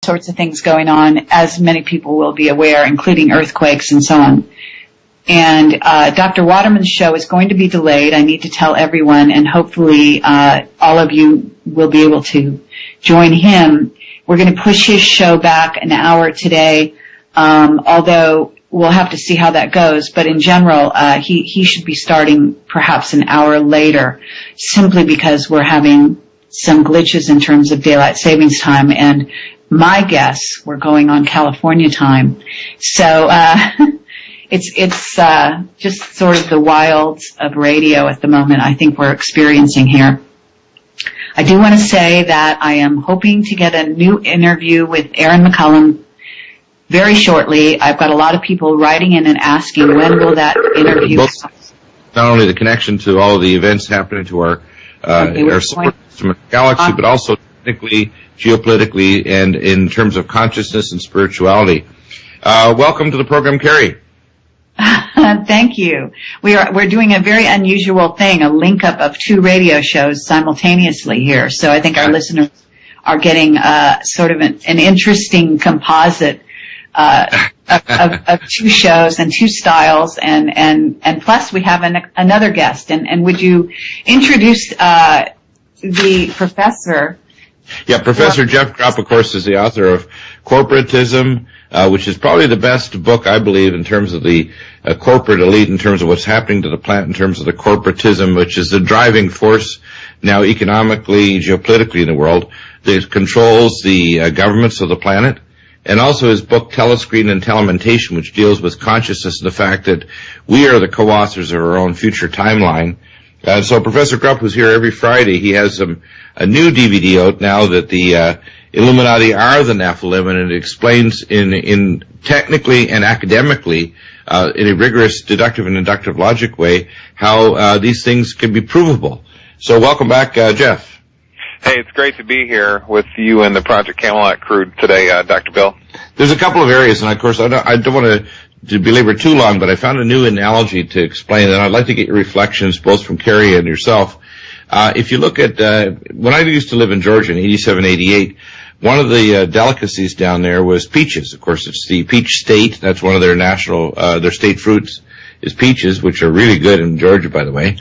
sorts of things going on, as many people will be aware, including earthquakes and so on. And Dr. Waterman's show is going to be delayed. I need to tell everyone, and hopefully all of you will be able to join him. We're going to push his show back an hour today, although we'll have to see how that goes. But in general, he should be starting perhaps an hour later, simply because we're having some glitches in terms of daylight savings time, and my guess, we're going on California time. So it's just sort of the wilds of radio at the moment I think we're experiencing here. I do want to say that I am hoping to get a new interview with Aaron McCullum very shortly. I've got a lot of people writing in and asking when will that interview happen. Not only the connection to all of the events happening to our solar system galaxy, but also technically, geopolitically, and in terms of consciousness and spirituality. Welcome to the program, Kerry. Thank you. We're doing a very unusual thing, a link up of two radio shows simultaneously here. So I think our listeners are getting sort of an interesting composite of two shows and two styles, and plus we have another guest. And would you introduce the professor? Yeah, Professor Jeff Grupp, of course, is the author of Corporatism, which is probably the best book, I believe, in terms of the corporate elite, in terms of what's happening to the planet, in terms of the corporatism, which is the driving force now economically, geopolitically in the world, that controls the governments of the planet. And also his book, Telescreen and Telementation, which deals with consciousness and the fact that we are the co-authors of our own future timeline. So Professor Grupp, who's here every Friday, he has a new DVD out now that the Illuminati are the Nephilim, and it explains in technically and academically, in a rigorous deductive and inductive logic way, how these things can be provable. So welcome back, Jeff. Hey, it's great to be here with you and the Project Camelot crew today, Dr. Bill. There's a couple of areas, and of course I don't want to belabor too long, but I found a new analogy to explain, and I'd like to get your reflections both from Kerry and yourself. If you look at, when I used to live in Georgia in 87, 88, one of the delicacies down there was peaches. Of course, it's the peach state. That's one of their their state fruits is peaches, which are really good in Georgia, by the way.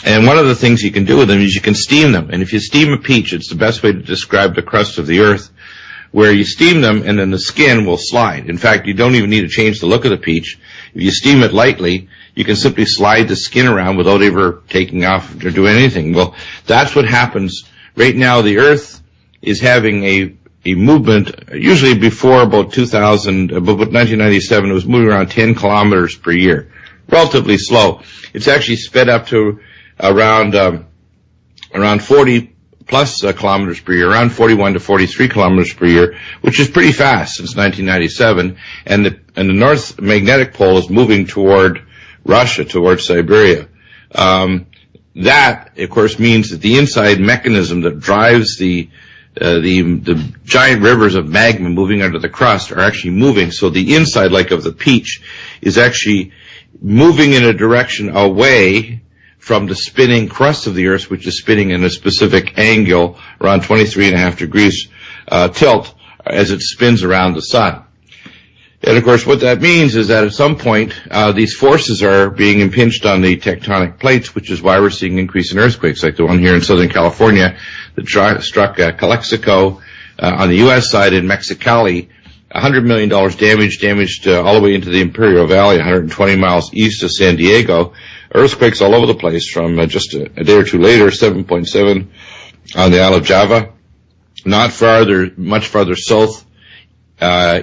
And one of the things you can do with them is you can steam them. And if you steam a peach, it's the best way to describe the crust of the earth, where you steam them and then the skin will slide. In fact, you don't even need to change the look of the peach. If you steam it lightly, you can simply slide the skin around without ever taking off or doing anything. Well, that's what happens right now. The earth is having a movement, usually before about 1997, it was moving around 10 kilometers per year. Relatively slow. It's actually sped up to around 40 plus kilometers per year, around 41 to 43 kilometers per year, which is pretty fast since 1997. And the North Magnetic Pole is moving toward Russia, towards Siberia. That, of course, means that the inside mechanism that drives the giant rivers of magma moving under the crust are actually moving. So the inside, like of the peach, is actually moving in a direction away from the spinning crust of the earth, which is spinning in a specific angle, around 23.5 degrees tilt, as it spins around the sun. And of course, what that means is that at some point, these forces are being impinged on the tectonic plates, which is why we're seeing an increase in earthquakes, like the one here in Southern California that struck Calexico on the U.S. side in Mexicali. $100 million damaged all the way into the Imperial Valley, 120 miles east of San Diego. Earthquakes all over the place from just a day or two later, 7.7 on the Isle of Java. Much farther south,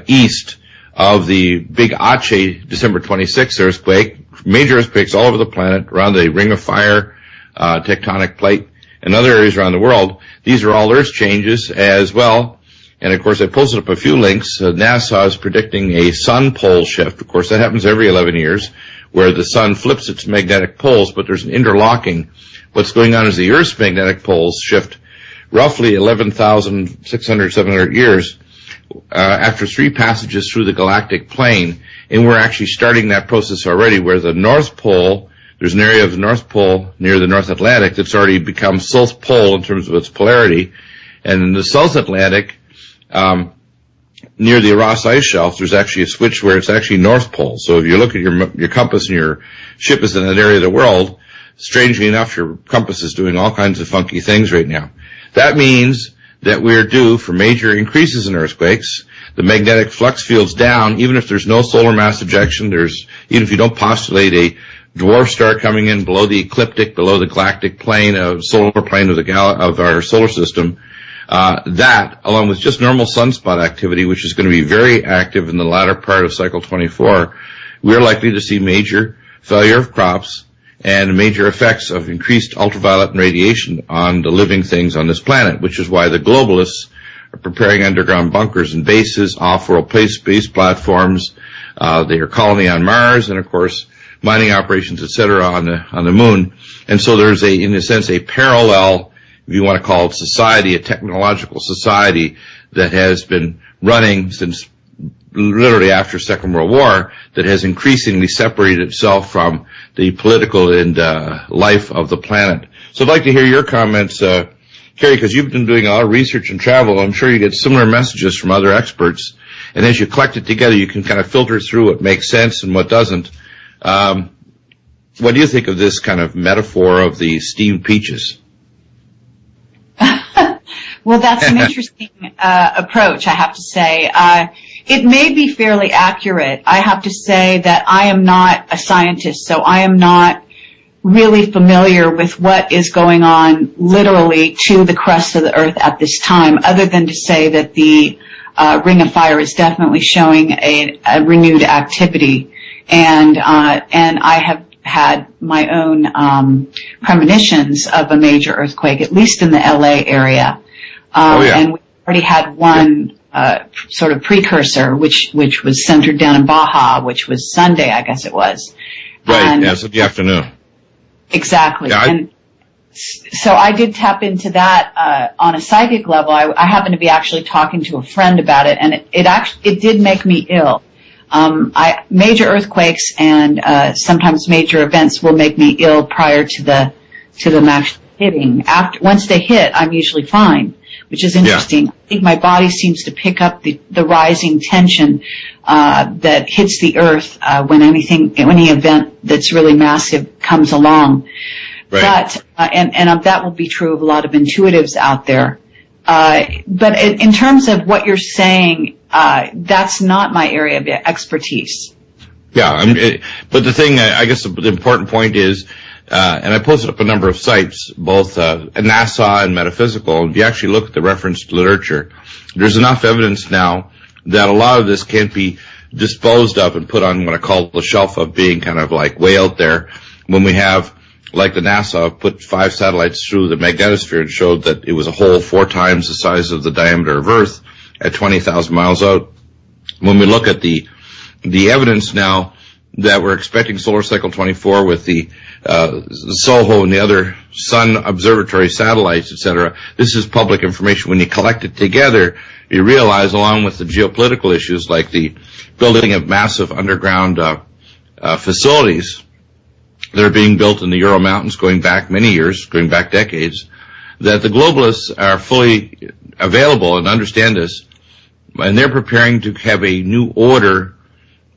east of the big Aceh December 26th earthquake. Major earthquakes all over the planet, around the Ring of Fire, tectonic plate, and other areas around the world. These are all earth changes as well. And of course, I posted up a few links. NASA is predicting a sun pole shift. Of course, that happens every 11 years, where the sun flips its magnetic poles, but there's an interlocking. What's going on is the Earth's magnetic poles shift roughly 11,600, 700 years after 3 passages through the galactic plane. And we're actually starting that process already, where the North Pole, there's an area of the North Pole near the North Atlantic that's already become South Pole in terms of its polarity. And in the South Atlantic, near the Ross Ice Shelf, there's actually a switch where it's actually North Pole. So if you look at your compass and your ship is in that area of the world, strangely enough, your compass is doing all kinds of funky things right now. That means that we're due for major increases in earthquakes. The magnetic flux field's down, even if there's no solar mass ejection, even if you don't postulate a dwarf star coming in below the ecliptic, below the galactic plane, solar plane of our solar system, that, along with just normal sunspot activity, which is going to be very active in the latter part of cycle 24, we're likely to see major failure of crops and major effects of increased ultraviolet radiation on the living things on this planet, which is why the globalists are preparing underground bunkers and bases, off-world space platforms, their colony on Mars, and of course, mining operations, etc., on the moon. And so there's in a sense, a parallel, if you want to call it society, a technological society that has been running since literally after Second World War, that has increasingly separated itself from the political and life of the planet. So I'd like to hear your comments, Kerry, because you've been doing a lot of research and travel. I'm sure you get similar messages from other experts, and as you collect it together, you can kind of filter through what makes sense and what doesn't. What do you think of this kind of metaphor of the steamed peaches? Well, that's an interesting approach, I have to say. It may be fairly accurate. I have to say that I am not a scientist, so I am not really familiar with what is going on literally to the crust of the Earth at this time, other than to say that the Ring of Fire is definitely showing a renewed activity. And I have had my own premonitions of a major earthquake, at least in the LA area. And we already had one sort of precursor, which was centered down in Baja, which was Sunday, I guess it was. Right, so the afternoon. Exactly. Yeah, and so I did tap into that on a psychic level. I happened to be actually talking to a friend about it, and it did make me ill. Major earthquakes and sometimes major events will make me ill prior to them actually hitting. Once they hit, I'm usually fine, which is interesting. Yeah. I think my body seems to pick up the rising tension that hits the Earth when any event that's really massive comes along. Right. But and that will be true of a lot of intuitives out there. But in terms of what you're saying, that's not my area of expertise. Yeah, but the thing, I guess the important point is, and I posted up a number of sites, both NASA and Metaphysical, and if you actually look at the referenced literature, there's enough evidence now that a lot of this can't be disposed of and put on what I call the shelf of being kind of like way out there, when we have, like the NASA, put 5 satellites through the magnetosphere and showed that it was a hole 4 times the size of the diameter of Earth at 20,000 miles out. When we look at the evidence now that we're expecting solar cycle 24 with the SOHO and the other sun observatory satellites, etc., this is public information. When you collect it together, you realize, along with the geopolitical issues like the building of massive underground facilities that are being built in the Ural Mountains going back many years, going back decades, that the globalists are fully available and understand this, and they're preparing to have a new order,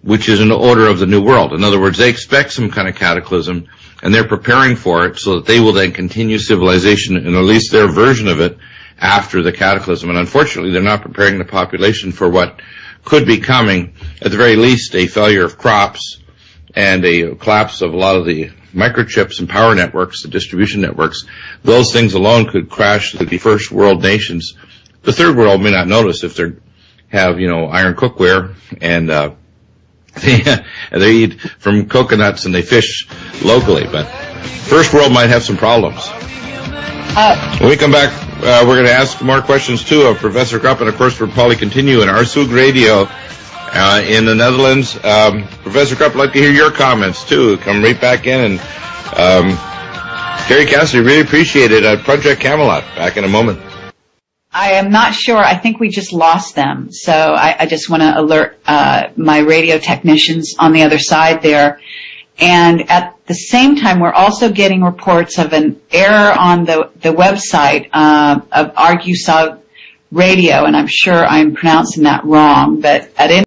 which is an order of the new world. In other words, they expect some kind of cataclysm, and they're preparing for it so that they will then continue civilization, and at least their version of it, after the cataclysm. And unfortunately, they're not preparing the population for what could be coming, at the very least, a failure of crops, and a collapse of a lot of the microchips and power networks, the distribution networks. Those things alone could crash the first world nations. The third world may not notice if they have, iron cookware and they eat from coconuts and they fish locally. But first world might have some problems. When we come back, we're going to ask more questions too of Professor Grupp, and of course we'll probably continue in Arsug Radio in the Netherlands. Professor Grupp, I'd like to hear your comments, too. Come right back in. And Kerry, Cassidy, really appreciate it. Project Camelot, back in a moment. I am not sure. I think we just lost them. So I just want to alert my radio technicians on the other side there. And at the same time, we're also getting reports of an error on the website of Argusog radio, and I'm sure I'm pronouncing that wrong, but at any